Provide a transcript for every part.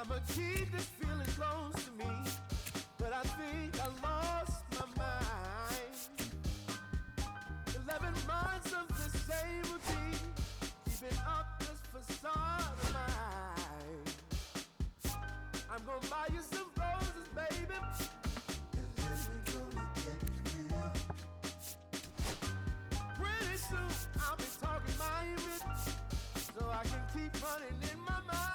I'ma keep this feeling close to me, but I think I lost my mind. 11 months of the same routine, keeping up this facade of mine. I'm gonna buy you some roses, baby, and then we're gonna get real. Pretty soon I'll be talking my image, so I can keep running in my mind.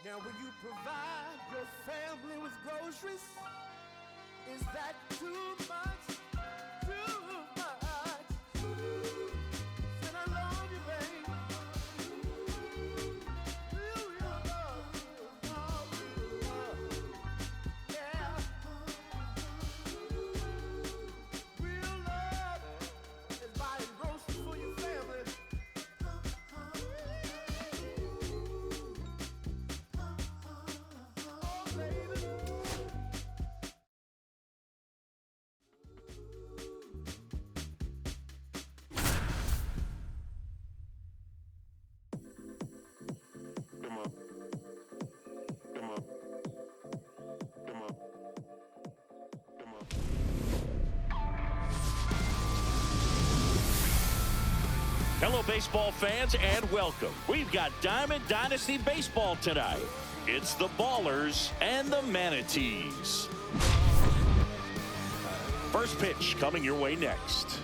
Now when you provide your family with groceries, is that too much? Too much? Said I love you, baby. Real love, real love. Yeah. Real love is buying groceries for your family. Hello, baseball fans, and welcome. We've got Diamond Dynasty Baseball tonight. It's the Ballers and the Manatees. First pitch coming your way next.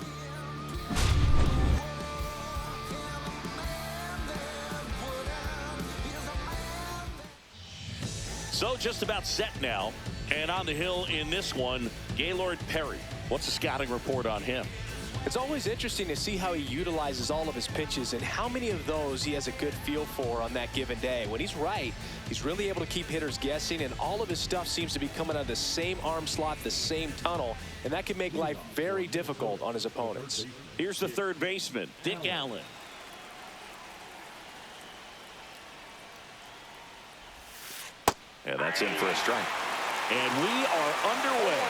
So just about set now, and on the hill in this one, Gaylord Perry. What's the scouting report on him? It's always interesting to see how he utilizes all of his pitches and how many of those he has a good feel for on that given day. When he's right, he's really able to keep hitters guessing, and all of his stuff seems to be coming out of the same arm slot, the same tunnel, and that can make life very difficult on his opponents. Here's the third baseman, Dick Allen. And that's in for a strike. And we are underway.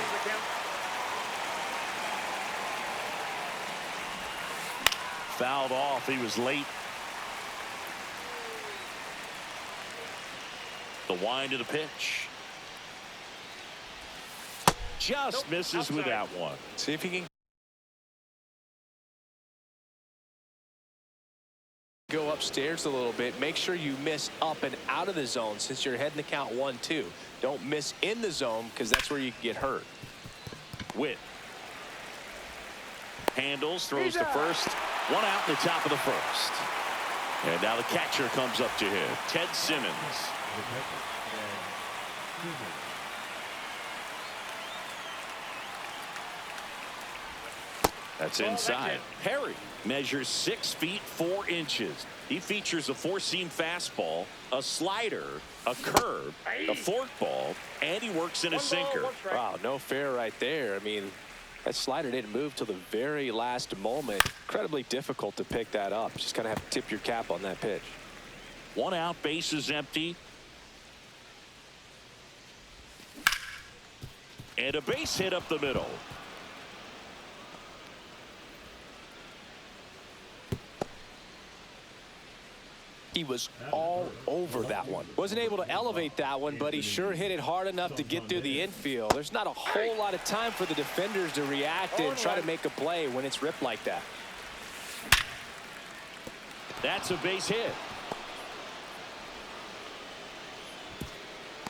Fouled off. He was late. The wind of the pitch. Just misses with that one. See if he can go upstairs a little bit. Make sure you miss up and out of the zone since you're heading to count 1-2. Don't miss in the zone because that's where you can get hurt. Witt handles, throws to first. One out in the top of the first. And now the catcher comes up to him, Ted Simmons. That's inside. Perry measures 6 feet 4 inches. He features a four-seam fastball, a slider, a curve, a forkball, and he works in a sinker. Wow, no fair right there. I mean, that slider didn't move till the very last moment. Incredibly difficult to pick that up. Just kind of have to tip your cap on that pitch. One out, base is empty. And a base hit up the middle. He was all over that one. Wasn't able to elevate that one, but he sure hit it hard enough to get through the infield. There's not a whole lot of time for the defenders to react and try to make a play when it's ripped like that. That's a base hit.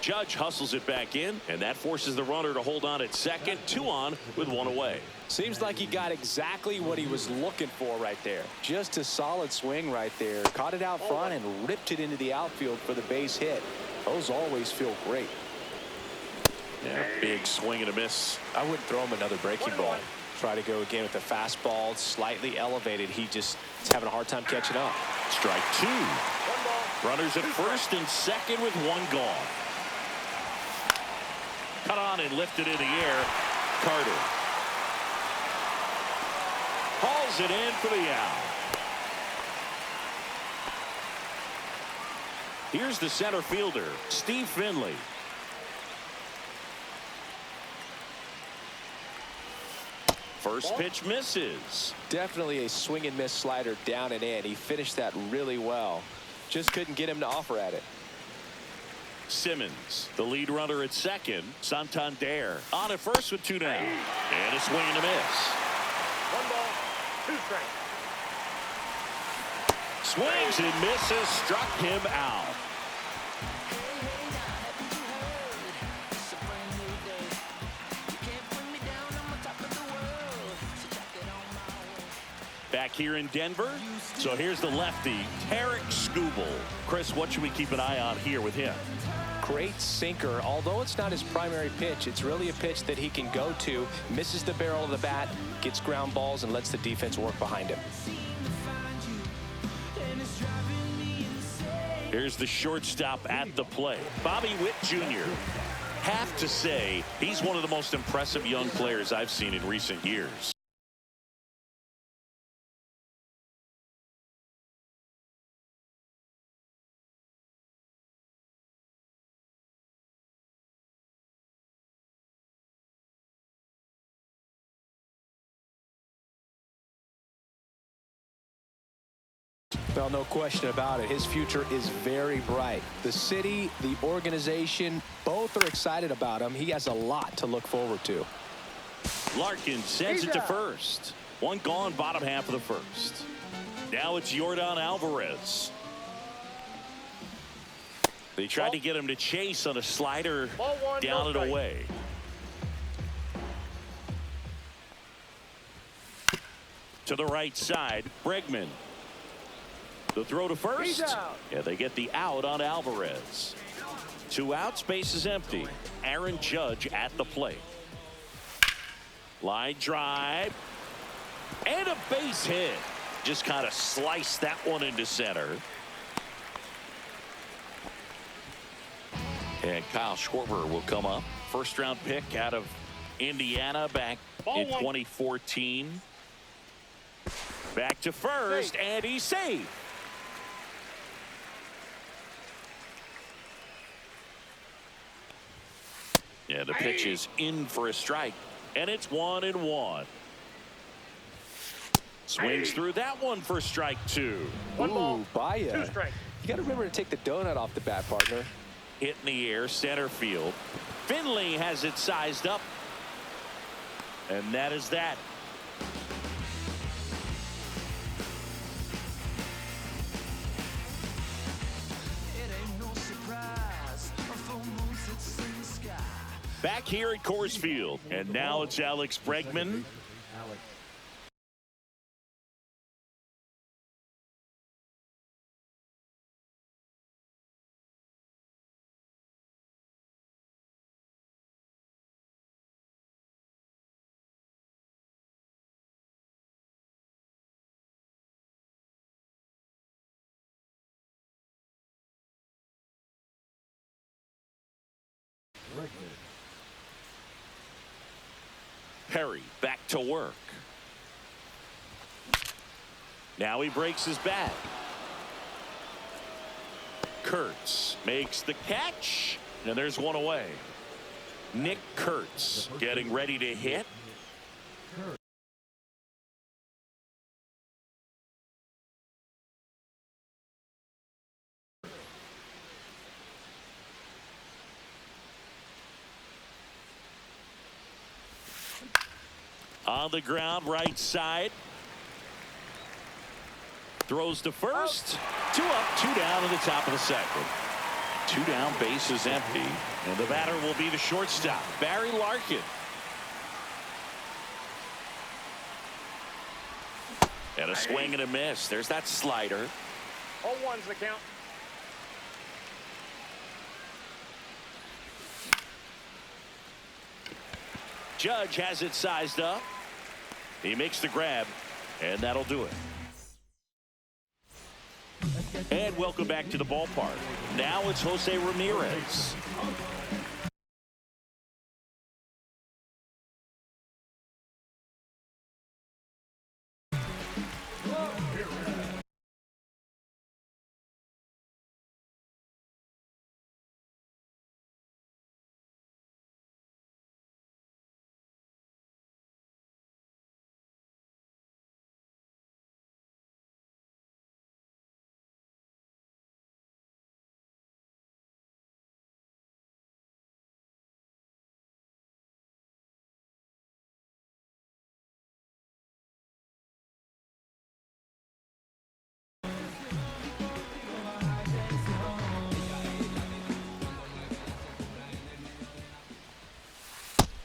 Judge hustles it back in, and that forces the runner to hold on at second. 2 on with 1 away. Seems like he got exactly what he was looking for right there. Just a solid swing right there. Caught it out front and ripped it into the outfield for the base hit. Those always feel great. Yeah, big swing and a miss. I wouldn't throw him another breaking ball. Try to go again with the fastball, slightly elevated. He just is having a hard time catching up. Strike two. Runners at first and second with one gone. Cut on and lifted in the air. Carter hauls it in for the out. Here's the center fielder, Steve Finley. First pitch misses. Definitely a swing and miss slider down and in. He finished that really well. Just couldn't get him to offer at it. Simmons, the lead runner at second. Santander on at first with two down. And a swing and a miss. 1 ball, 2 strikes. Swings and misses, struck him out. Back here in Denver. So here's the lefty, Tarek Skubal. Chris, what should we keep an eye on here with him? Great sinker. Although it's not his primary pitch, it's really a pitch that he can go to, misses the barrel of the bat, gets ground balls, and lets the defense work behind him. Here's the shortstop at the plate, Bobby Witt Jr. Have to say, he's one of the most impressive young players I've seen in recent years. Well, no question about it. His future is very bright. The city, the organization, both are excited about him. He has a lot to look forward to. Larkin sends it to first. One gone, bottom half of the first. Now it's Yordan Alvarez. They tried to get him to chase on a slider down and away. To the right side, Bregman. The throw to first. Yeah, they get the out on Alvarez. 2 outs, base is empty. Aaron Judge at the plate. Line drive. And a base hit. Just kind of sliced that one into center. And Kyle Schwarber will come up. First round pick out of Indiana back in 2014. Back to first, and he's safe. Yeah, the pitch is in for a strike, and it's 1-1. Swings through that one for strike 2. Ooh, Baya. 2 strikes. You got to remember to take the donut off the bat, partner. Hit in the air, center field. Finley has it sized up. And that is that. Back here at Coors Field, and now it's Alex Bregman. Perry back to work. Now he breaks his bat. Kurtz makes the catch, and there's one away. Nick Kurtz getting ready to hit. On the ground, right side. Throws to first. 2 up, 2 down in the top of the second. 2 down, base is empty. And the batter will be the shortstop, Barry Larkin. And a swing and a miss. There's that slider. 0-1's the count. Judge has it sized up. He makes the grab, and that'll do it. And welcome back to the ballpark. Now it's Jose Ramirez.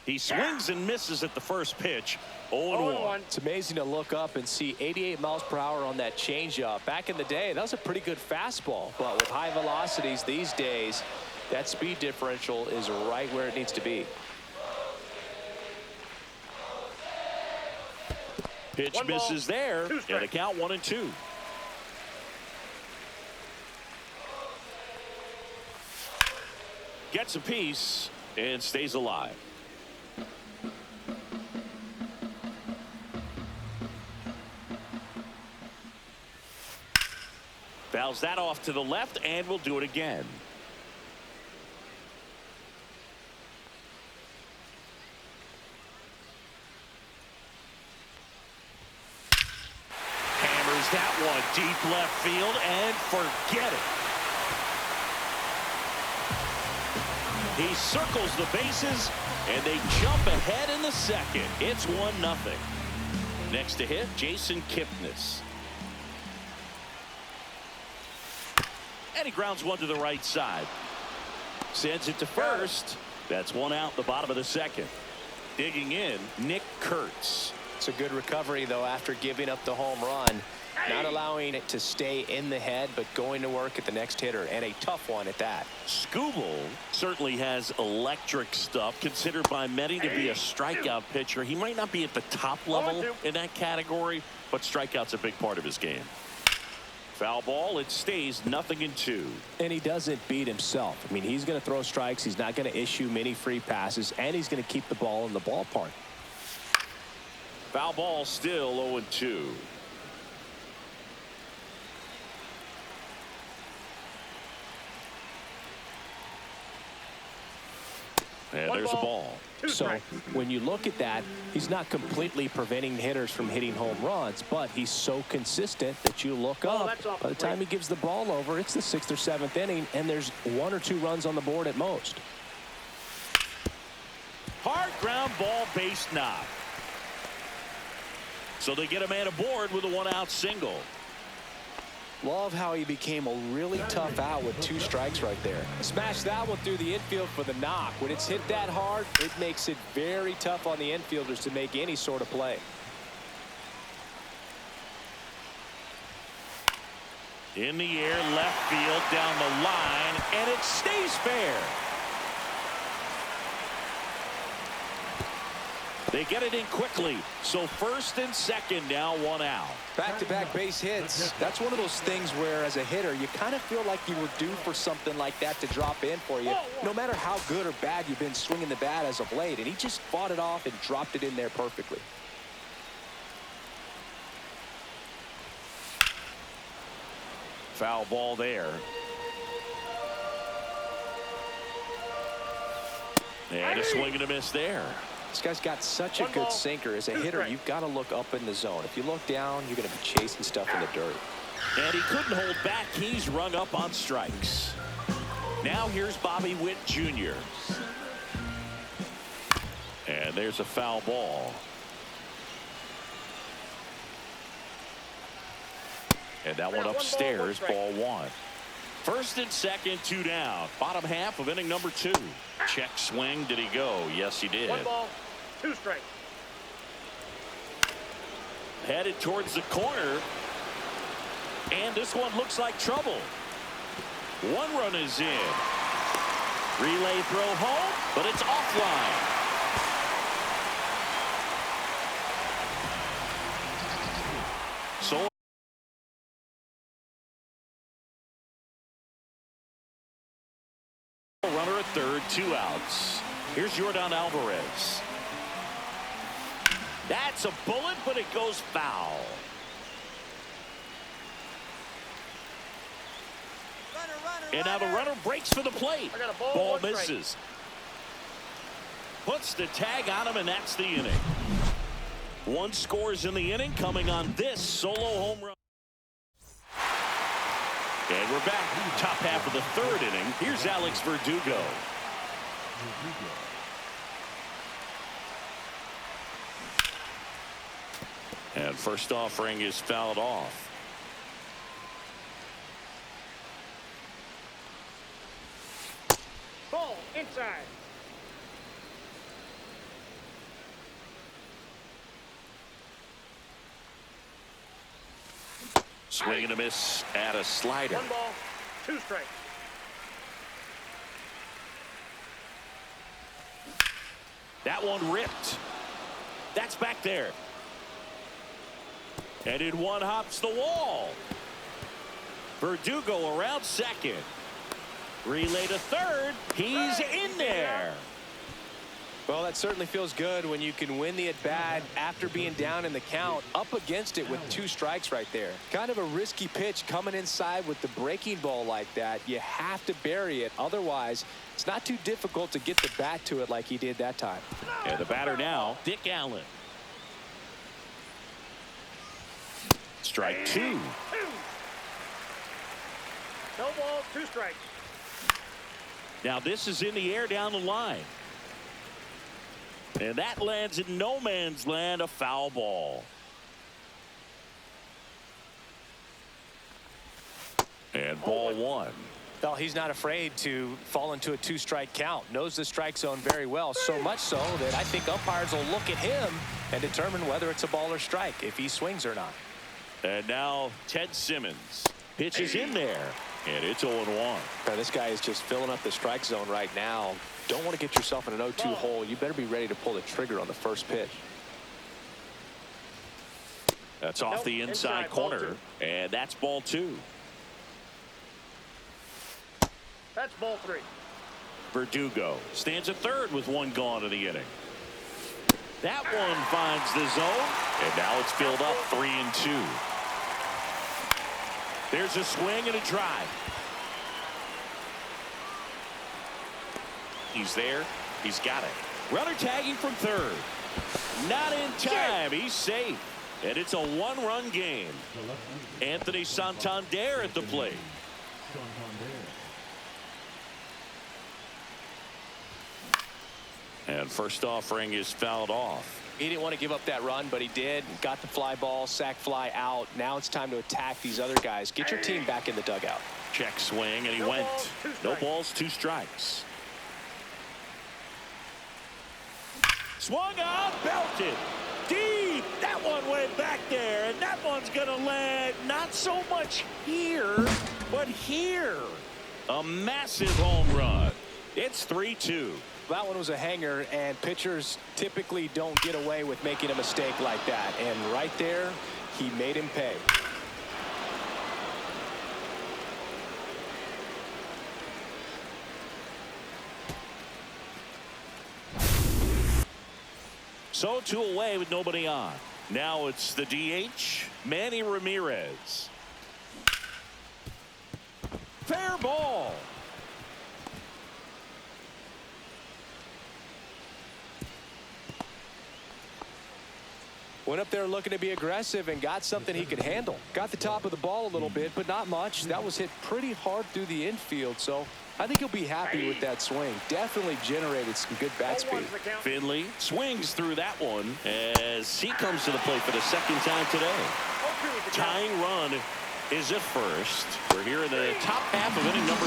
He swings and misses at the first pitch. 0-1. It's amazing to look up and see 88 miles per hour on that changeup. Back in the day, that was a pretty good fastball. But with high velocities these days, that speed differential is right where it needs to be. Pitch misses there, and a count 1-2. Gets a piece and stays alive. Fouls that off to the left, and we'll do it again. Hammers that one deep left field, and forget it. He circles the bases, and they jump ahead in the second. It's 1-0. Next to hit, Jason Kipnis. And he grounds one to the right side. Sends it to first. That's one out the bottom of the second. Digging in, Nick Kurtz. It's a good recovery, though, after giving up the home run. Not allowing it to stay in the head, but going to work at the next hitter, and a tough one at that. Skubal certainly has electric stuff, considered by many to be a strikeout pitcher. He might not be at the top level in that category, but strikeout's a big part of his game. Foul ball, it stays 0-2. And he doesn't beat himself. I mean, he's going to throw strikes. He's not going to issue many free passes, and he's going to keep the ball in the ballpark. Foul ball, still 0-2. And there's a ball. So when you look at that, he's not completely preventing hitters from hitting home runs, but he's so consistent that you look up. By the time he gives the ball over, it's the 6th or 7th inning, and there's 1 or 2 runs on the board at most. Hard ground ball, base knock. So they get a man aboard with a 1-out single. Love how he became a really tough out with 2 strikes right there. Smash that one through the infield for the knock. When it's hit that hard, it makes it very tough on the infielders to make any sort of play. In the air, left field, down the line, and it stays fair. They get it in quickly. So first and second now, 1 out. Back-to-back base hits. That's one of those things where, as a hitter, you kind of feel like you were due for something like that to drop in for you, no matter how good or bad you've been swinging the bat as of late. And he just fought it off and dropped it in there perfectly. Foul ball there. And a swing and a miss there. This guy's got such a good sinker. As a hitter, you've got to look up in the zone. If you look down, you're going to be chasing stuff in the dirt. And he couldn't hold back. He's rung up on strikes. Now here's Bobby Witt Jr. And there's a foul ball. And that one upstairs, ball 1. First and second, 2 down. Bottom half of inning number 2. Check swing. Did he go? Yes, he did. 1 ball, 2 strikes. Headed towards the corner. And this one looks like trouble. 1 run is in. Relay throw home, but it's offline. runner at third, 2 outs. Here's Yordan Alvarez. That's a bullet, but it goes foul. And now the runner breaks for the plate. Ball misses. Puts the tag on him, and that's the inning. 1 scores in the inning, coming on this solo home run. And we're back. Top half of the 3rd inning. Here's Alex Verdugo. And first offering is fouled off. Ball inside. Swing and a miss at a slider. 1 ball, 2 strikes. That one ripped. That's back there. And in one hops the wall. Verdugo around second. Relay to third. He's in there. Well, that certainly feels good when you can win the at-bat after being down in the count, up against it with 2 strikes right there. Kind of a risky pitch coming inside with the breaking ball like that. You have to bury it. Otherwise, it's not too difficult to get the bat to it like he did that time. And the batter now, Dick Allen. Strike 2. No ball, 2 strikes. Now this is in the air down the line. And that lands in no man's land, a foul ball. And ball 1. Well, he's not afraid to fall into a 2-strike count. Knows the strike zone very well, so much so that I think umpires will look at him and determine whether it's a ball or strike, if he swings or not. And now Ted Simmons pitches in there, and it's 0-1. Now, this guy is just filling up the strike zone right now. Don't want to get yourself in an 0-2 hole. You better be ready to pull the trigger on the first pitch. That's off the inside corner, and that's ball 2. That's ball 3. Verdugo stands at third with 1 gone in the inning. That one finds the zone, and now it's filled up 3-2. There's a swing and a drive. He's there. He's got it. Runner tagging from third. Not in time. He's safe. And it's a 1-run game. Anthony Santander at the plate. And first offering is fouled off. He didn't want to give up that run, but he did. Got the fly ball, sac fly out. Now it's time to attack these other guys. Get your team back in the dugout. Check swing, and he went. No balls, 2 strikes. Swung on, belted. Deep. That one went back there, and that one's going to land not so much here, but here. A massive home run. It's 3-2. That one was a hanger, and pitchers typically don't get away with making a mistake like that. And right there, he made him pay. So 2 away with nobody on. Now it's the DH, Manny Ramirez. Fair ball. Went up there looking to be aggressive and got something he could handle. Got the top of the ball a little bit, but not much. That was hit pretty hard through the infield, so I think he'll be happy with that swing. Definitely generated some good bat speed. Finley swings through that one as he comes to the plate for the 2nd time today. Tying run is at first. We're here in the top half of inning number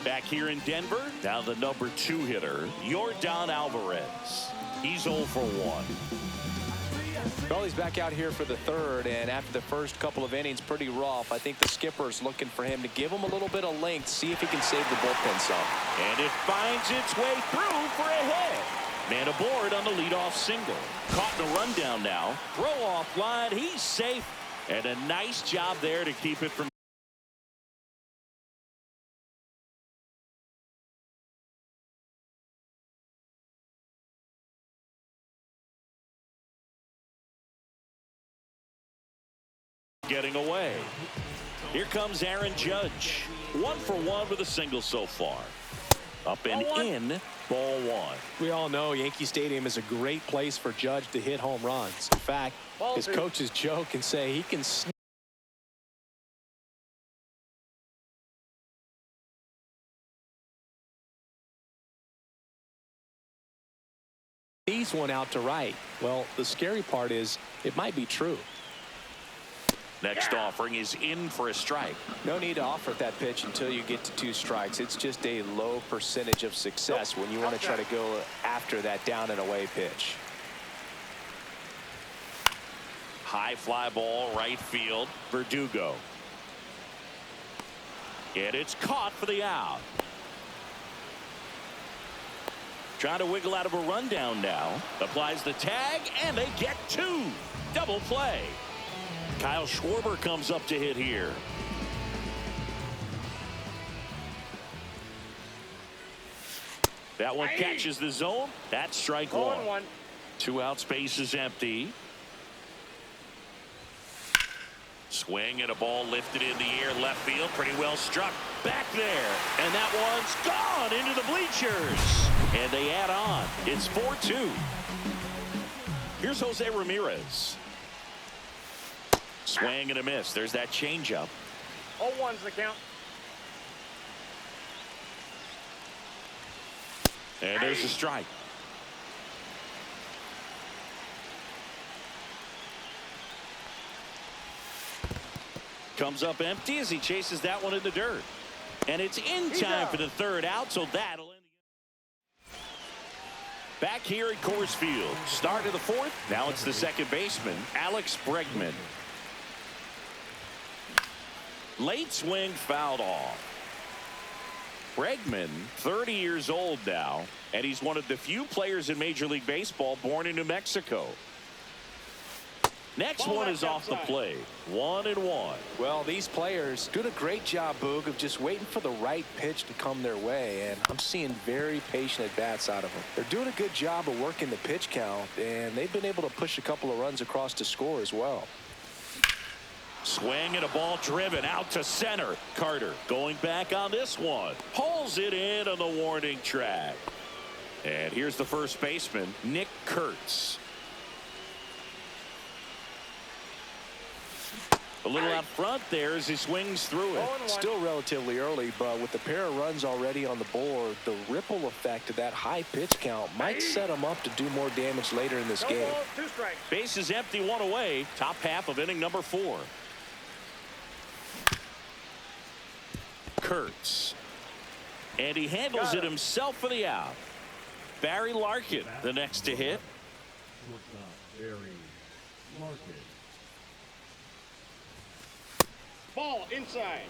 3. Back here in Denver, now the number 2 hitter, Yordan Alvarez. He's 0 for 1. Well, he's back out here for the 3rd, and after the first couple of innings, pretty rough. I think the skipper's looking for him to give him a little bit of length, see if he can save the bullpen some. And it finds its way through for a hit. Man aboard on the leadoff single. Caught in a rundown now. Throw off line. He's safe. And a nice job there to keep it from getting away. Here comes Aaron Judge. 1 for 1 with a single so far. Up and in, ball 1. We all know Yankee Stadium is a great place for Judge to hit home runs. In fact, his coaches joke and say he can sneeze one out to right. Well, the scary part is it might be true. Next offering is in for a strike. No need to offer that pitch until you get to 2 strikes. It's just a low percentage of success when you want to try to go after that down and away pitch. High fly ball, right field, Verdugo. And it's caught for the out. Trying to wiggle out of a rundown now. Applies the tag, and they get 2. Double play. Kyle Schwarber comes up to hit here. That one catches the zone. That's strike 1. 2 outs, base is empty. Swing and a ball lifted in the air, left field, pretty well struck. Back there, and that one's gone into the bleachers. And they add on. It's 4-2. Here's Jose Ramirez. Swing and a miss. There's that changeup. 0-1's the count. And there's a strike. Comes up empty as he chases that one in the dirt. And it's in time for the 3rd out, so that'll end the game. Back here at Coors Field. Start of the 4th. Now it's the second baseman, Alex Bregman. Late swing fouled off. Bregman, 30 years old now, and he's one of the few players in Major League Baseball born in New Mexico. Next one is off the plate. 1-1. Well, these players doing a great job, Boog, of just waiting for the right pitch to come their way, and I'm seeing very patient at-bats out of them. They're doing a good job of working the pitch count, and they've been able to push a couple of runs across to score as well. Swing and a ball driven out to center. Carter going back on this one. Pulls it in on the warning track. And here's the first baseman, Nick Kurtz. A little out front there as he swings through it. Still relatively early, but with the pair of runs already on the board, the ripple effect of that high pitch count might set him up to do more damage later in this game. 2 strikes. Base is empty, 1 away. Top half of inning number 4. Kurtz. And he handles it himself for the out. Barry Larkin, the next to hit. Barry Larkin. Ball inside.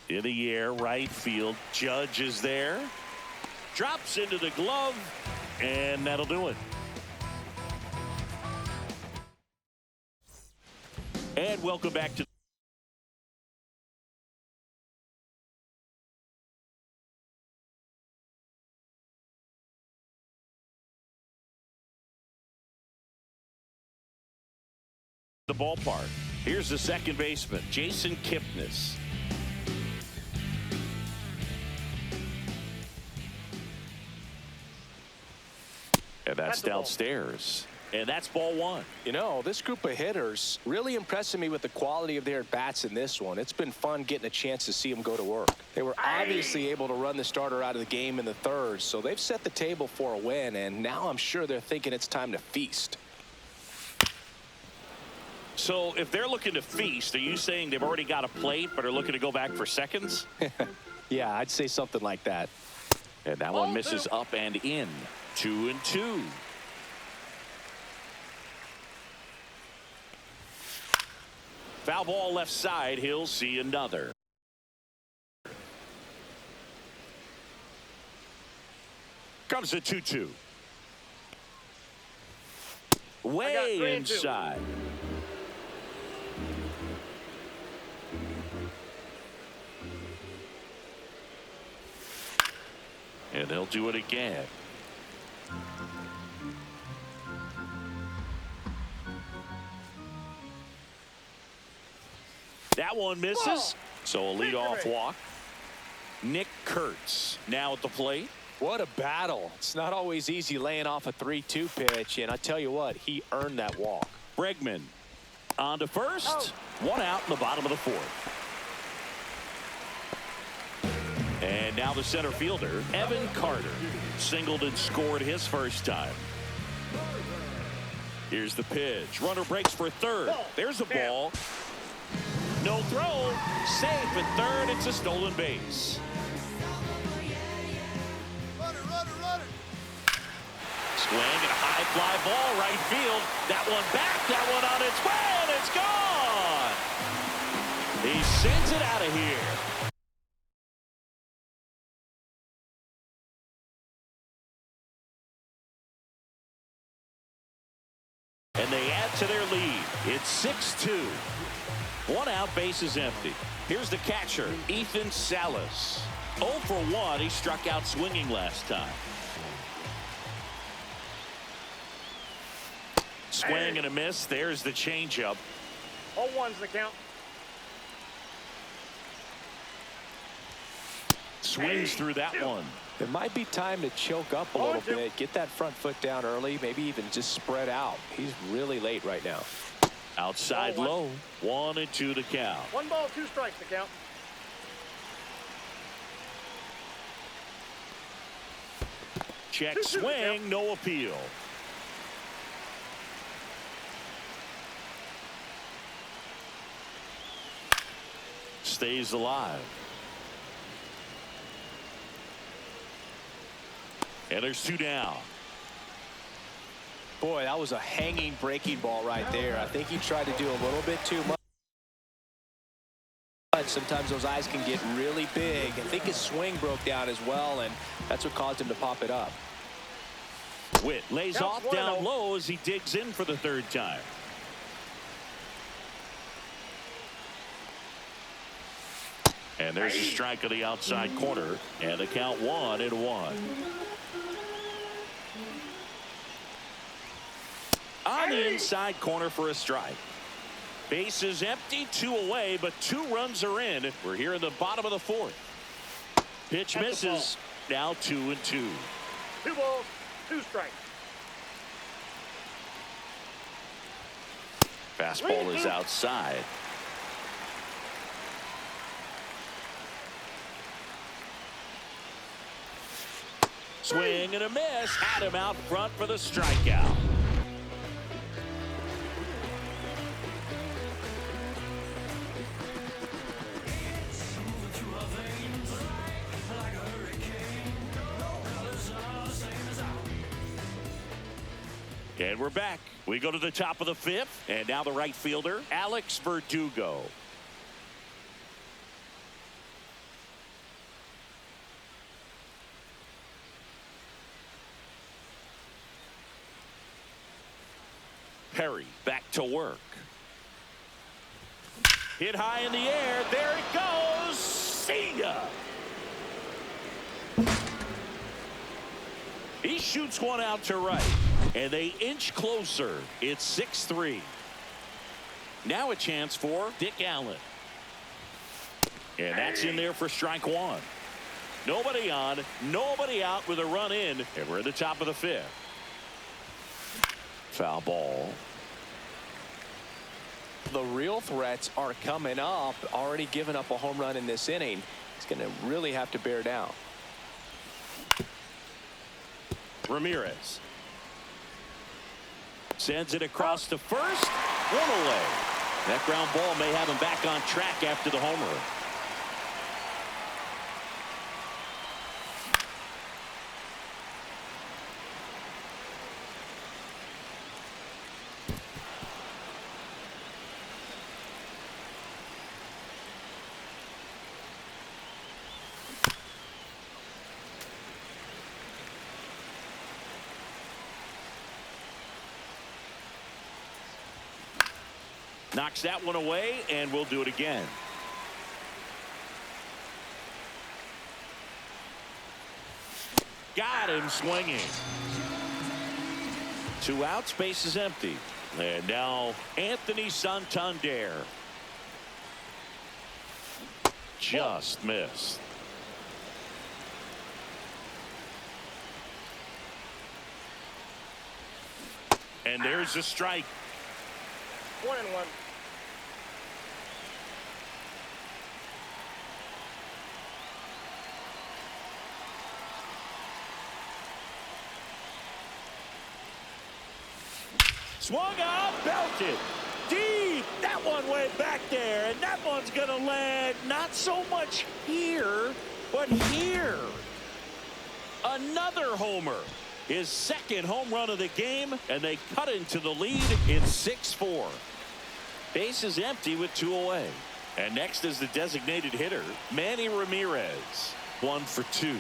In the air, right field. Judge is there. Drops into the glove, and that'll do it. And welcome back to the ballpark. Here's the second baseman, Jason Kipnis. And that's downstairs. And that's ball 1. You know, this group of hitters really impressing me with the quality of their bats in this one. It's been fun getting a chance to see them go to work. They were obviously able to run the starter out of the game in the 3rd, so they've set the table for a win, and now I'm sure they're thinking it's time to feast. So if they're looking to feast, are you saying they've already got a plate but are looking to go back for seconds? Yeah, I'd say something like that. And that one misses up and in. 2-2. Foul ball left side. He'll see another. Comes the 2-2. Way inside. And they'll do it again. That one misses. So a leadoff walk. Nick Kurtz now at the plate. What a battle. It's not always easy laying off a 3-2 pitch, and I tell you what, he earned that walk. Bregman on to first. One out in the bottom of the fourth. And now the center fielder, Evan Carter, singled and scored his first time. Here's the pitch. Runner breaks for third. There's a ball. No throw. Safe at third. It's a stolen base. Swing and a high fly ball right field. That one back. That one on its way, and it's gone. He sends it out of here. And they add to their lead. It's 6-2. One out, base is empty. Here's the catcher, Ethan Salas. 0 for 1. He struck out swinging last time. Swing and a miss. There's the changeup. 0-1's the count. Swings through that one. It might be time to choke up a little bit, get that front foot down early, maybe even just spread out. He's really late right now. Outside low. 1-2 to count. 1 ball, 2 strikes to count. Check swing, no appeal. Stays alive. And there's 2 down. Boy, that was a hanging breaking ball right there. I think he tried to do a little bit too much. Sometimes those eyes can get really big. I think his swing broke down as well, and that's what caused him to pop it up. Witt lays off down low as he digs in for the 3rd time. And there's a strike on the outside corner, and the count 1-1. On the inside corner for a strike. Base is empty, 2 away, but 2 runs are in. We're here in the bottom of the 4th. Pitch misses. Now 2-2. 2 balls, 2 strikes. Fastball is outside. Swing and a miss. Had him out front for the strikeout. And we're back. We go to the top of the 5th. And now the right fielder, Alex Verdugo. Perry back to work. Hit high in the air. There it goes. See ya. He shoots one out to right. And they inch closer. It's 6-3. Now a chance for Dick Allen. And that's in there for strike 1. Nobody on, nobody out with a run in. And we're at the top of the 5th. Foul ball. The real threats are coming up. Already given up a home run in this inning. He's going to really have to bear down. Ramirez sends it across to first. 1 away. That ground ball may have him back on track after the homer. Knocks that one away, and we'll do it again. Got him swinging. 2 outs, base is empty. And now Anthony Santander. Just missed. And there's a strike. 1-1. Swung out, belted deep. That one way back there, and that one's gonna land not so much here, but here. Another homer. His second home run of the game, and they cut into the lead in 6-4. Base is empty with 2 away. And next is the designated hitter, Manny Ramirez. 1 for 2.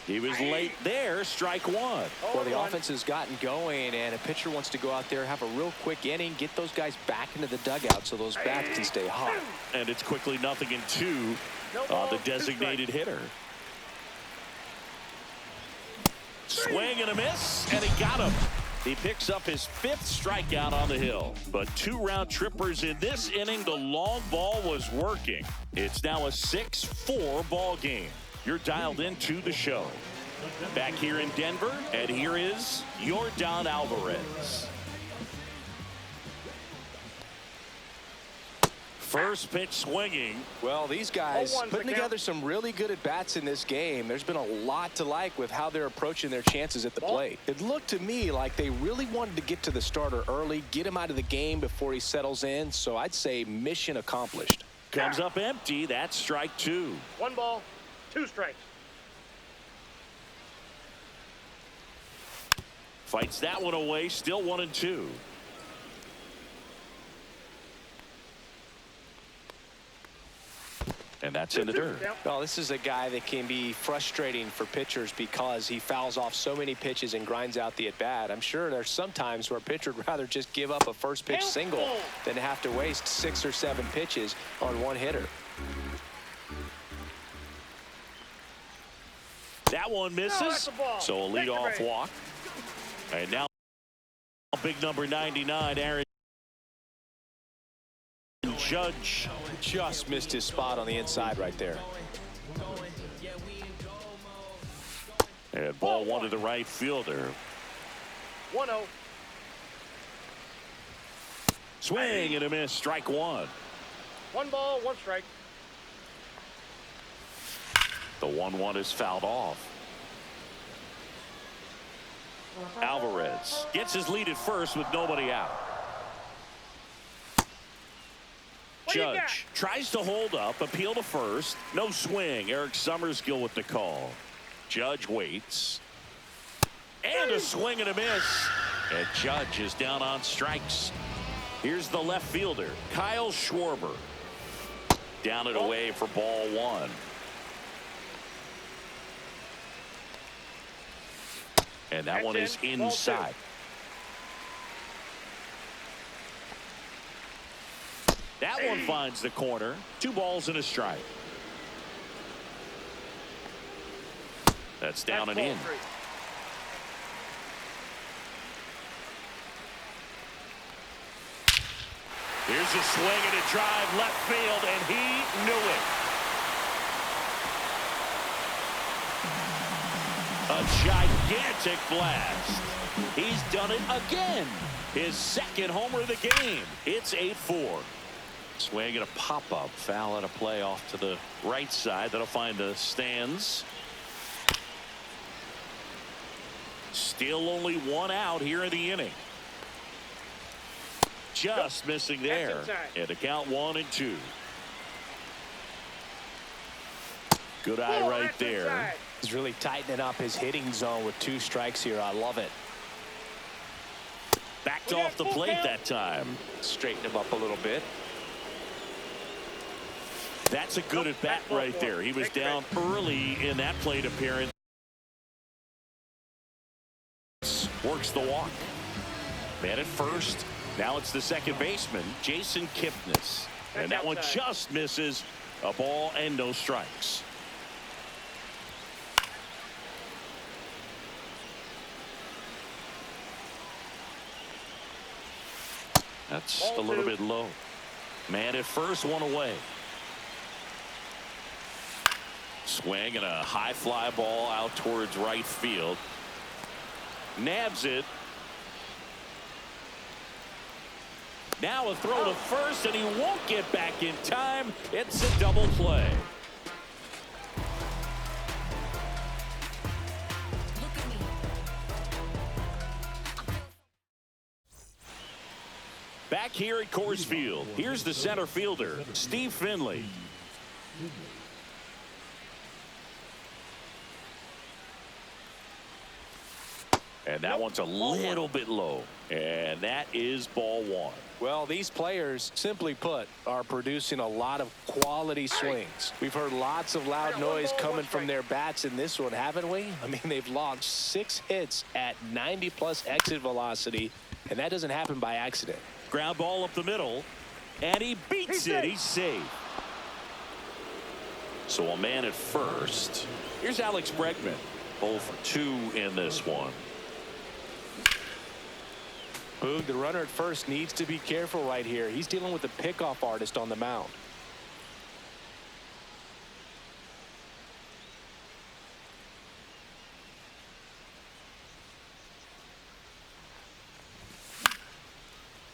He was late there, strike 1. Well, the offense has gotten going, and a pitcher wants to go out there, have a real quick inning, get those guys back into the dugout so those bats can stay hot. And it's quickly 0-2 on the designated hitter. Swing and a miss, and he got him. He picks up his 5th strikeout on the hill. But 2 round trippers in this inning. The long ball was working. It's now a 6-4 ball game. You're dialed into the show. Back here in Denver, and here is Yordan Alvarez. First pitch swinging. Well, these guys 0-1's putting the together count. some really good at-bats in this game. There's been a lot to like with how they're approaching their chances at the plate. It looked to me like they really wanted to get to the starter early, get him out of the game before he settles in. So I'd say mission accomplished. Comes up empty. That's strike 2. 1 ball, 2 strikes. Fights that one away. Still 1-2. And that's in the dirt. Well, this is a guy that can be frustrating for pitchers because he fouls off so many pitches and grinds out the at-bat. I'm sure there's some times where a pitcher would rather just give up a first pitch single than to have to waste 6 or 7 pitches on one hitter. That one misses. So a leadoff walk. And now big number 99, Aaron Judge. Just missed his spot on the inside right there. And ball 1 to the right fielder. 1-0. Swing and a miss. Strike 1. 1 ball, 1 strike. The 1-1 is fouled off. Alvarez gets his lead at first with nobody out. Judge tries to hold up, appeal to first. No swing. Eric Summerskill with the call. Judge waits. And a swing and a miss. And Judge is down on strikes. Here's the left fielder, Kyle Schwarber. Down and away for ball 1. And that one is inside. That one finds the corner. 2 balls and a strike. That's down and in. Here's a swing and a drive left field, and he knew it. A gigantic blast. He's done it again. His 2nd homer of the game. It's 8-4. Swing and a pop-up. Foul and a play off to the right side. That'll find the stands. Still only 1 out here in the inning. Just missing there. And the count 1-2. Good eye right there. He's really tightening up his hitting zone with 2 strikes here. I love it. Backed off the plate that time. Straighten him up a little bit. That's a good at bat right there. He was down early in that plate appearance. Works the walk. Man at first. Now it's the second baseman, Jason Kipnis. And that one just misses. A ball and no strikes. That's Ball a little 2. bit low. Man at first, one away. Swing and a high fly ball out towards right field. Nabs it. Now a throw to first, and he won't get back in time. It's a double play. Back here at Coors Field, here's the center fielder, Steve Finley. And that one's a little bit low. And that is ball 1. Well, these players, simply put, are producing a lot of quality swings. We've heard lots of loud noise coming from their bats in this one, haven't we? I mean, they've launched 6 hits at 90-plus exit velocity, and that doesn't happen by accident. Ground ball up the middle, and he beats it. He's safe. So a man at first. Here's Alex Bregman. 0 for 2 in this one. Boog, the runner at first needs to be careful right here. He's dealing with a pickoff artist on the mound.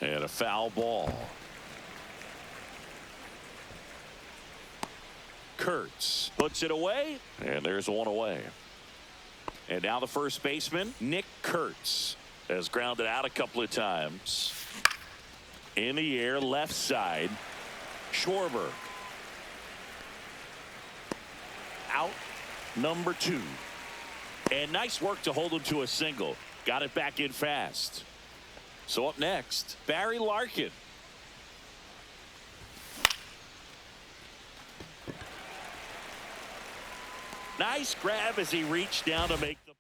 And a foul ball. Kurtz puts it away, and there's one away. And now the first baseman, Nick Kurtz, has grounded out a couple of times. In the air, left side. Schwarber. Out, number 2. And nice work to hold him to a single. Got it back in fast. So up next, Barry Larkin. Nice grab as he reached down to make the play.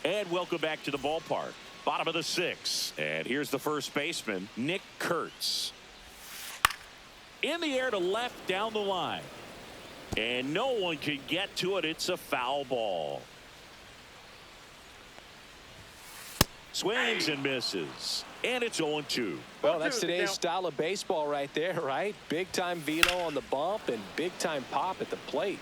And welcome back to the ballpark. Bottom of the 6th. And here's the first baseman, Nick Kurtz. In the air to left down the line. And no one can get to it. It's a foul ball. Swings and misses. And it's 0-2. Well, that's today's style of baseball right there, right? Big-time velo on the bump and big-time pop at the plate.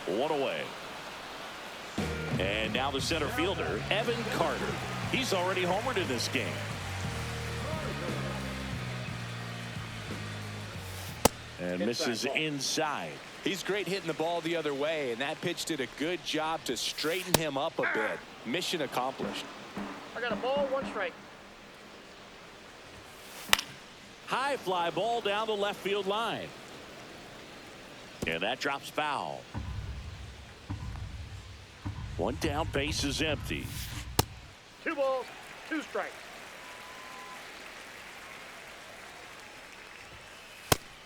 One away. And now the center fielder, Evan Carter. He's already homered in this game. And misses inside. He's great hitting the ball the other way, and that pitch did a good job to straighten him up a bit. Mission accomplished. I got a ball, 1 strike. High fly ball down the left field line. And that drops foul. 1 down, base is empty. 2 balls, 2 strikes.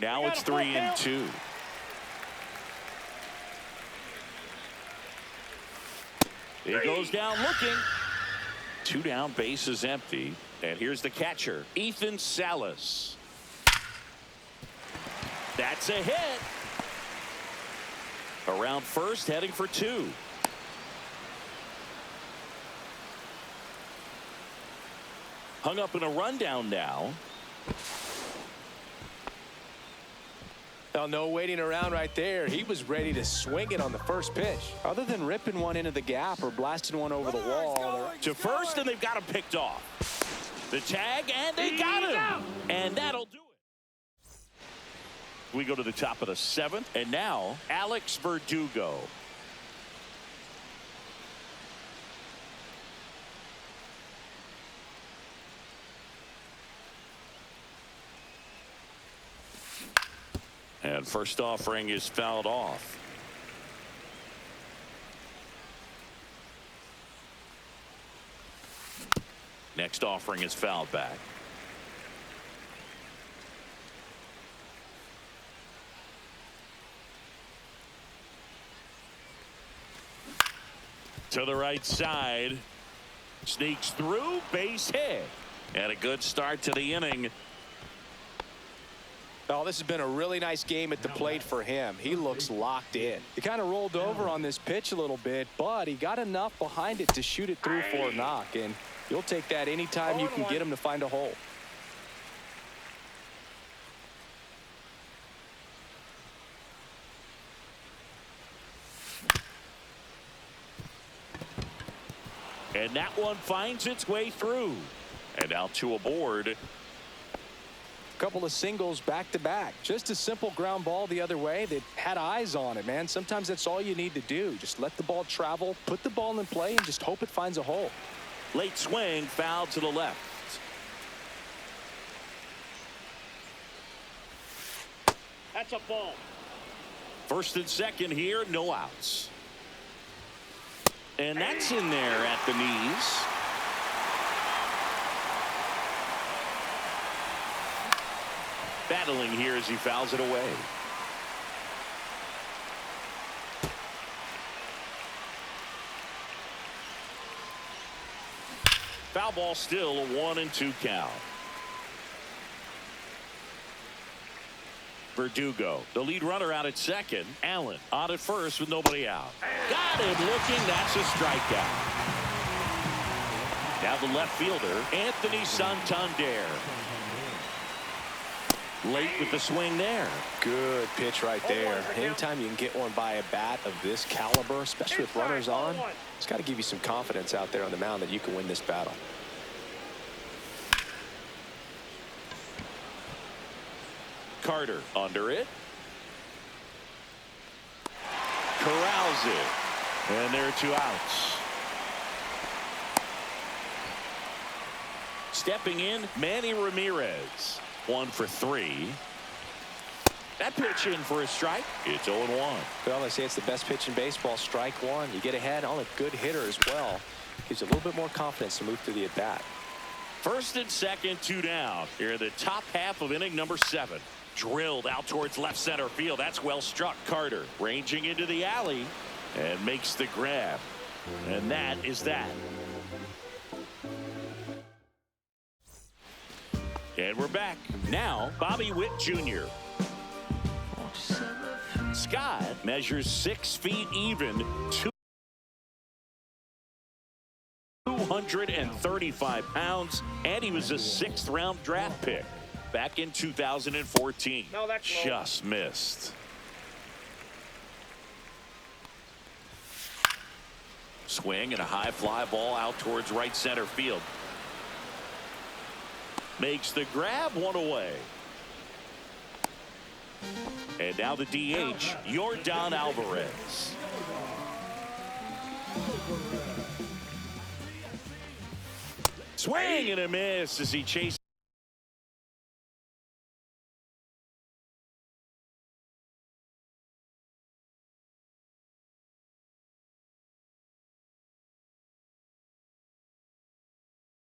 Now it's 3-2. He goes down looking. 2 down, base is empty. And here's the catcher, Ethan Salas. That's a hit. Around first, heading for 2. Hung up in a rundown now. Well, no waiting around right there. He was ready to swing it on the first pitch. Other than ripping one into the gap or blasting one over the wall. To first, and they've got him picked off. The tag, and they got him. And that'll do it. We go to the top of the 7th, and now Alex Verdugo. And first offering is fouled off. Next offering is fouled back. To the right side. Sneaks through, base hit. And a good start to the inning. Oh, this has been a really nice game at the plate for him. He looks locked in. He kind of rolled over on this pitch a little bit, but he got enough behind it to shoot it through for a knock. And you'll take that anytime you can get him to find a hole. And that one finds its way through. And now two aboard. Couple of singles back to back. Just a simple ground ball the other way that had eyes on it, man. Sometimes that's all you need to do. Just let the ball travel, put the ball in play, and just hope it finds a hole. Late swing, foul to the left. That's a ball. First and second here, no outs. And that's in there at the knees. Battling here as he fouls it away. Foul ball, still a 1-2 count. Verdugo, the lead runner, out at second. Allen on at first with nobody out. Got him looking. That's a strikeout. Now the left fielder, Anthony Santander. Late with the swing there. Good pitch right there. Anytime you can get one by a bat of this caliber, especially with runners on, it's got to give you some confidence out there on the mound that you can win this battle. Carter under it. Corrals it. And there are two outs. Stepping in, Manny Ramirez. 1 for 3. That pitch in for a strike. It's 0-1. Well, they say it's the best pitch in baseball. Strike one. You get ahead on a good hitter as well. Gives you a little bit more confidence to move through the at-bat. First and second, 2 down. Here in the top half of inning number 7. Drilled out towards left center field. That's well struck. Carter ranging into the alley and makes the grab. And that is that. And we're back. Now, Bobby Witt Jr. Scott measures 6 feet even, 235 pounds, and he was a 6th round draft pick back in 2014. No, that's low. Just missed. Swing and a high fly ball out towards right center field. Makes the grab, one away. And now the DH, Yordan Alvarez. Swing and a miss as he chases.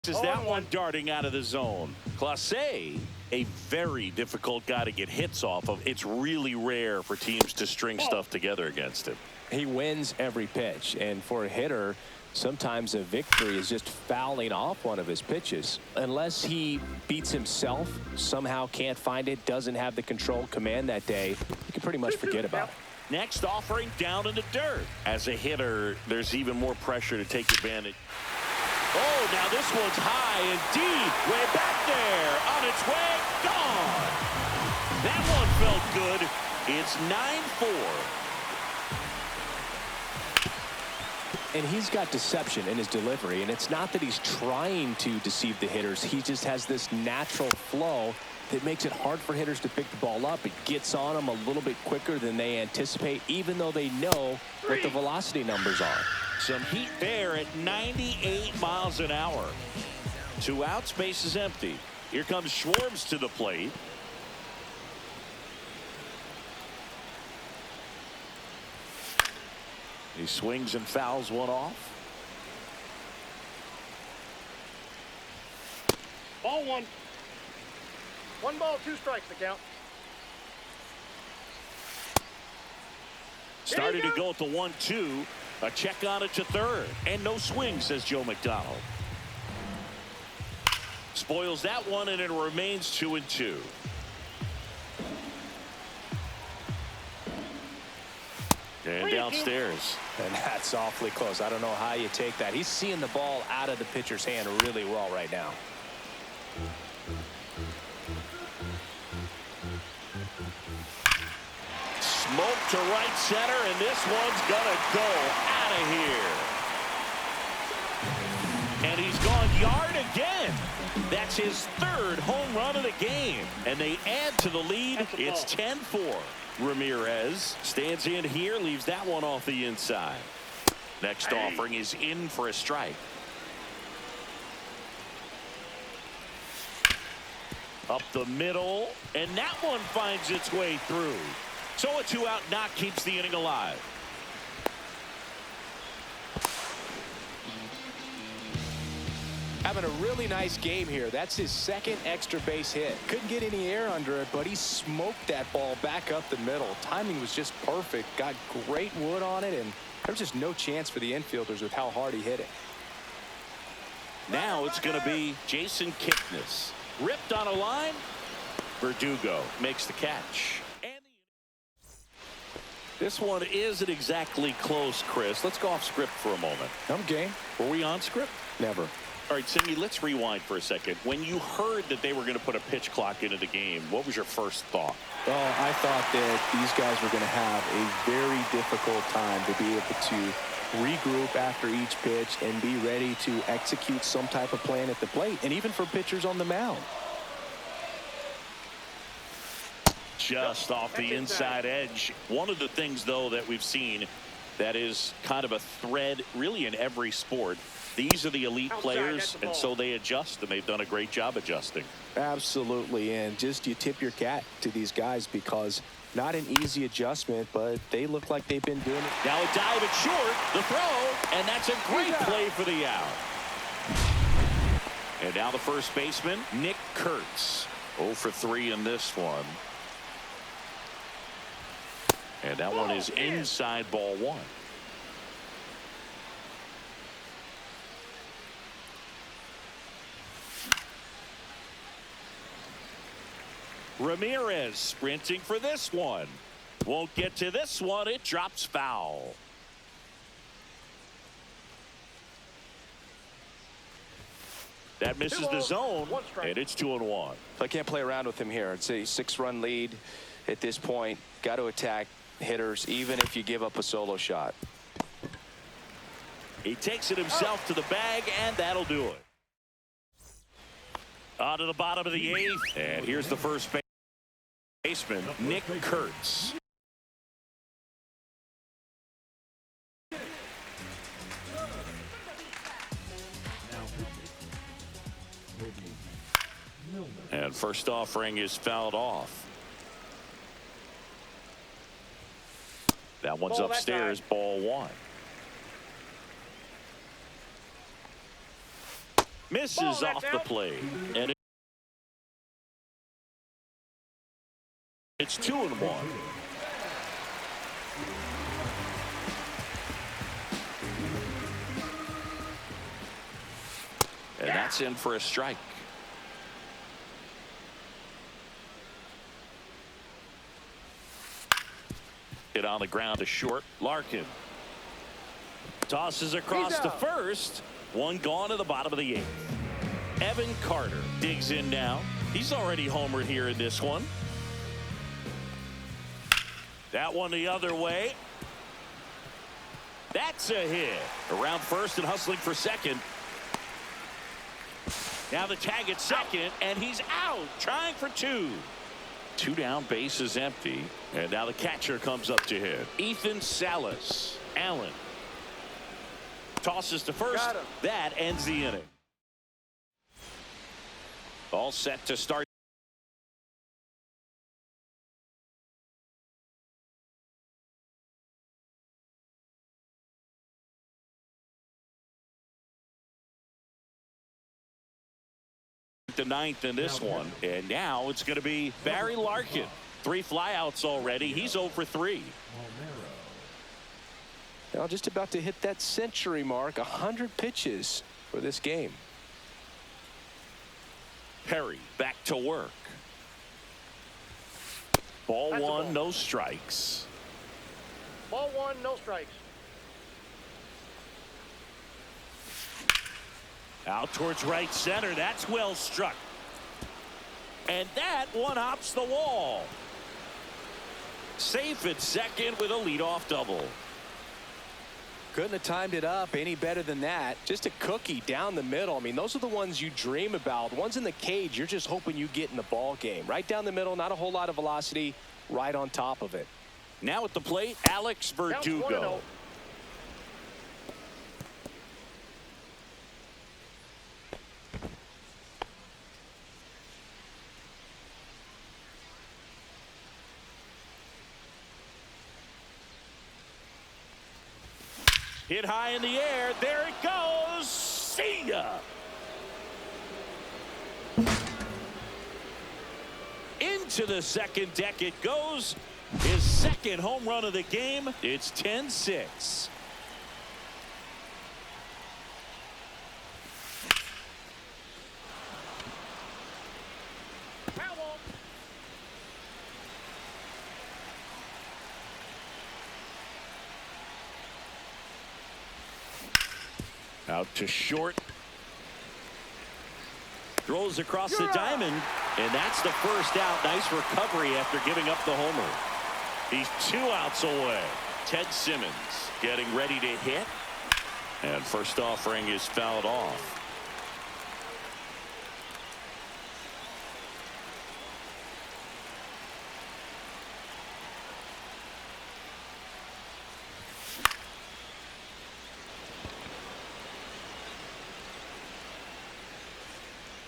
Is that one darting out of the zone. Clase, a very difficult guy to get hits off of. It's really rare for teams to string stuff together against him. He wins every pitch, and for a hitter, sometimes a victory is just fouling off one of his pitches. Unless he beats himself, somehow can't find it, doesn't have the control command that day, you can pretty much forget about it. Next offering down in the dirt. As a hitter, there's even more pressure to take advantage. Oh, now this one's high and deep, way back there, on its way, gone. That one felt good. It's 9-4. And he's got deception in his delivery, and it's not that he's trying to deceive the hitters. He just has this natural flow that makes it hard for hitters to pick the ball up. It gets on them a little bit quicker than they anticipate, even though they know what the velocity numbers are. Some heat there at 98 miles an hour. 2 outs, base is empty. Here comes Schwartz to the plate. He swings and fouls one off. Ball 1. 1 ball, 2 strikes to count. Starting to go at the 1-2. A check on it to third. And no swing, says Joe McDonald. Spoils that one, and it remains 2-2. And downstairs. And that's awfully close. I don't know how you take that. He's seeing the ball out of the pitcher's hand really well right now. Smoke to right center, and this one's gonna go out of here. And he's gone yard again. That's his third home run of the game. And they add to the lead. It's 10-4. Ramirez stands in here, leaves that one off the inside. Next offering is in for a strike. Up the middle, and that one finds its way through. So a 2-out knock keeps the inning alive. Having a really nice game here. That's his second extra base hit. Couldn't get any air under it, but he smoked that ball back up the middle. Timing was just perfect. Got great wood on it, and there's just no chance for the infielders with how hard he hit it. Now it's going to be Jason Kipnis. Ripped on a line. Verdugo makes the catch. This one isn't exactly close, Chris. Let's go off script for a moment. I'm game. Were we on script? Never. All right, Cindy, let's rewind for a second. When you heard that they were going to put a pitch clock into the game, what was your first thought? Well, I thought that these guys were going to have a very difficult time to be able to regroup after each pitch and be ready to execute some type of plan at the plate, and even for pitchers on the mound. Just off the inside edge. One of the things, though, that we've seen that is kind of a thread really in every sport. These are the elite players, and so they adjust, and they've done a great job adjusting. Absolutely, and just you tip your cap to these guys because not an easy adjustment, but they look like they've been doing it. Now a dive at short, the throw, and that's a great play for the out. And now the first baseman, Nick Kurtz. 0 for 3 in this one. And that one is inside ball one. Ramirez sprinting for this one. Won't get to this one. It drops foul. That misses the zone, and it's 2-1. I can't play around with him here. It's a 6-run lead at this point. Got to attack hitters, even if you give up a solo shot. He takes it himself to the bag, and that'll do it. On to the bottom of the 8th, and here's the first baseman, Nick Kurtz. And first offering is fouled off. That one's upstairs, ball one. Misses off the plate, and it's 2-1. And that's in for a strike. Hit on the ground to short. Larkin tosses across to first. One gone to the bottom of the 8th. Evan Carter digs in now. He's already homered here in this one. That one the other way. That's a hit. Around first and hustling for second. Now the tag at second, and he's out, trying for 2. 2 down, base is empty, and now the catcher comes up to hit. Ethan Salas. Allen tosses to first. That ends the inning. All set to start. The 9th in this one, and now it's going to be Barry Larkin. 3 flyouts already. He's 0 for 3. Now just about to hit that century mark, 100 pitches for this game. Perry back to work. Ball That's a one, ball. no strikes. Ball one, no strikes. Out towards right center. That's well struck. And that one hops the wall. Safe at second with a leadoff double. Couldn't have timed it up any better than that. Just a cookie down the middle. I mean, those are the ones you dream about. Ones in the cage, you're just hoping you get in the ball game. Right down the middle, not a whole lot of velocity, right on top of it. Now at the plate, Alex Counts Verdugo. 1-0. Hit high in the air. There it goes. See ya. Into the second deck it goes. His second home run of the game. It's 10-6. Foul ball. Out to short. Throws across the diamond, and that's the first out. Nice recovery after giving up the homer. He's 2 outs away. Ted Simmons getting ready to hit. And first offering is fouled off.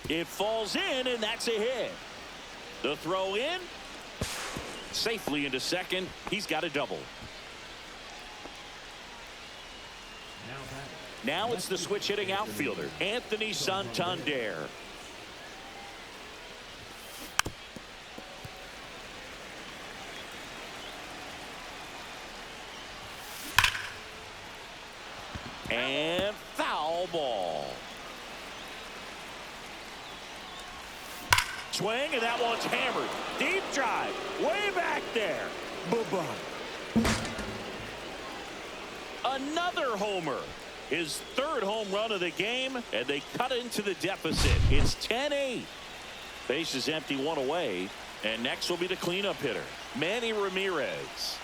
It falls in, and that's a hit. The throw in. Safely into second. He's got a double. Now it's the switch hitting outfielder, Anthony Santander. And foul ball. Swing, and that one's hammered. Deep drive, way back there. Bye-bye. Another homer. His third home run of the game, and they cut into the deficit. It's 10-8. Base is empty, 1 away. And next will be the cleanup hitter, Manny Ramirez.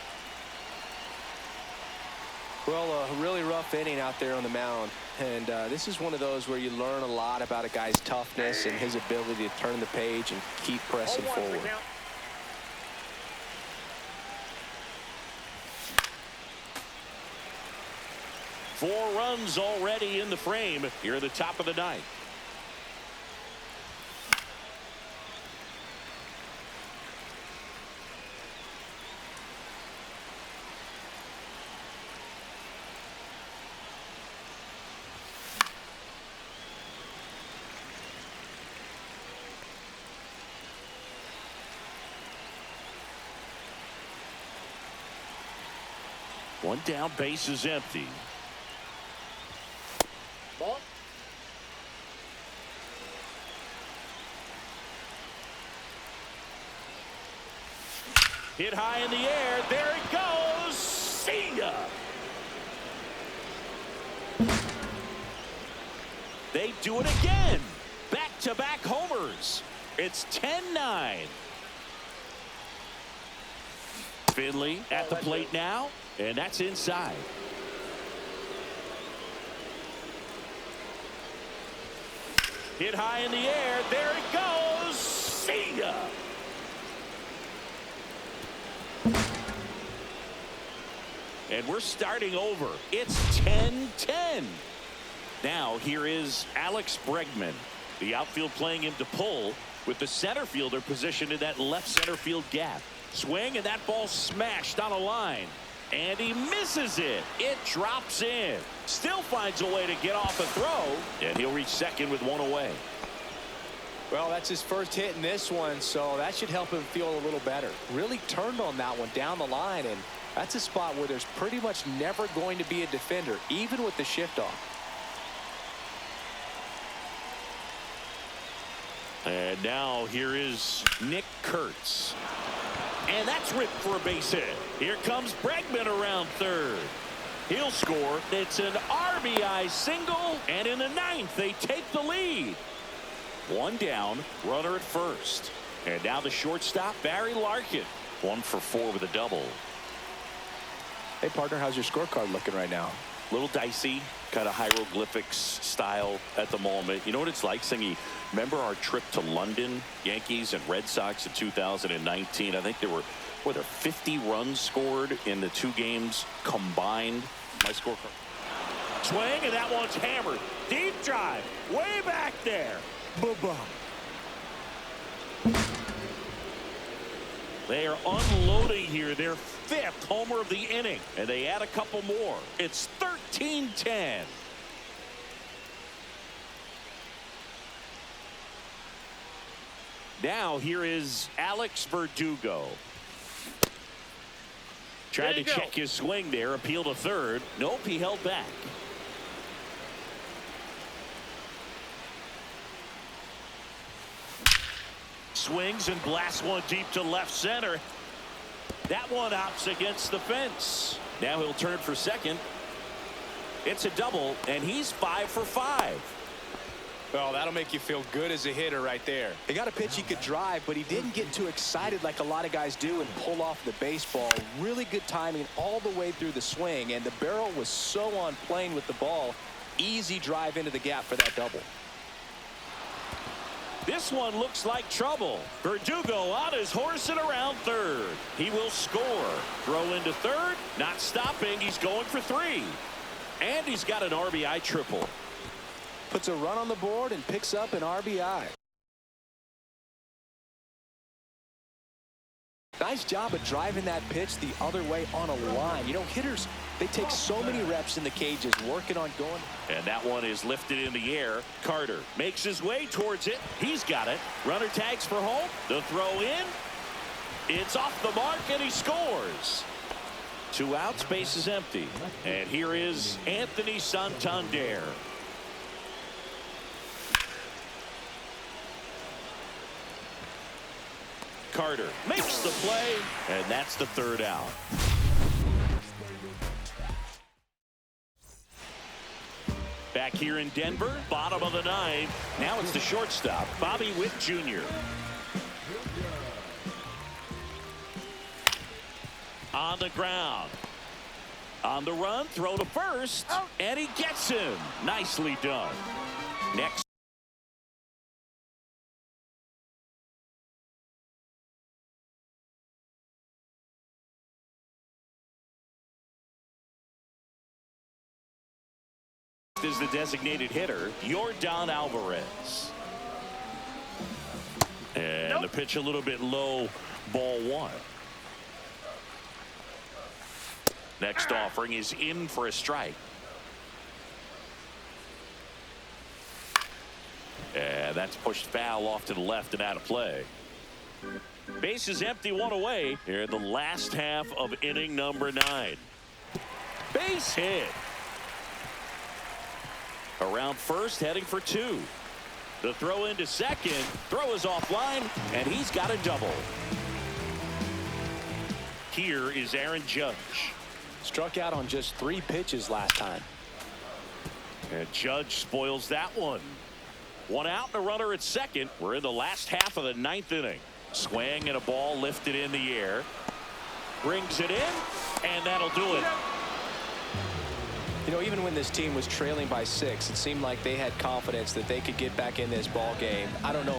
Well, a really rough inning out there on the mound. And this is one of those where you learn a lot about a guy's toughness and his ability to turn the page and keep pressing forward. Count. 4 runs already in the frame here at the top of the ninth. One down, base is empty. Ball. Hit high in the air. There it goes. See ya. They do it again. Back-to-back homers. It's 10-9. Finley at the plate now, and that's inside. Hit high in the air. There it goes. See ya. And we're starting over. It's 10-10. Now here is Alex Bregman. The outfield playing him to pull with the center fielder positioned in that left center field gap. Swing, and that ball smashed on a line. And he misses it. It drops in. Still finds a way to get off a throw. And he'll reach second with 1 away. Well, that's his first hit in this one, so that should help him feel a little better. Really turned on that one down the line, and That's a spot where there's pretty much never going to be a defender, even with the shift off. And now here is Nick Kurtz. And that's ripped for a base hit. Here comes Bregman around third. He'll score. It's an RBI single. And in the ninth, they take the lead. One down, runner at first. And now the shortstop, Barry Larkin. 1 for 4 with a double. Hey, partner, how's your scorecard looking right now? Little dicey, kind of hieroglyphics style at the moment. You know what it's like, Singy? Remember our trip to London, Yankees and Red Sox in 2019? I think there were 50 runs scored in the 2 games combined. My scorecard. Swing, and that one's hammered. Deep drive, way back there. Boom. They are unloading here their 5th homer of the inning, and they add a couple more. It's 13-10. Now here is Alex Verdugo. Tried to check his swing there, appeal to third. Nope, he held back. Swings and blasts one deep to left center. That one opts against the fence. Now he'll turn for second. It's a double, and he's 5 for 5. Well, that'll make you feel good as a hitter right there. He got a pitch he could drive, but he didn't get too excited like a lot of guys do and pull off the baseball. Really good timing all the way through the swing, and the barrel was so on plane with the ball. Easy drive into the gap for that double. This one looks like trouble. Verdugo on his horse and around third. He will score. Throw into third. Not stopping. He's going for 3. And he's got an RBI triple. Puts a run on the board and picks up an RBI. Nice job of driving that pitch the other way on a line. You know, hitters, they take so many reps in the cages working on going. And that one is lifted in the air. Carter makes his way towards it. He's got it. Runner tags for home. The throw in. It's off the mark, and he scores. 2 outs, base is empty. And here is Anthony Santander. Carter makes the play, and that's the 3rd out. Back here in Denver, bottom of the 9th. Now it's the shortstop, Bobby Witt Jr. On the ground. On the run, throw to first, and he gets him. Nicely done. Next. Is the designated hitter, Yordan Alvarez. And the pitch a little bit low, ball 1. Next offering is in for a strike. And that's pushed foul off to the left and out of play. Base is empty, 1 away here in the last half of inning number 9. Base hit. Around first, heading for 2. The throw into second. Throw is offline, and he's got a double. Here is Aaron Judge. Struck out on just 3 pitches last time. And Judge spoils that one. 1 out and a runner at second. We're in the last half of the 9th inning. Swing and a ball lifted in the air. Brings it in, and that'll do it. You know, even when this team was trailing by 6, it seemed like they had confidence that they could get back in this ball game. I don't know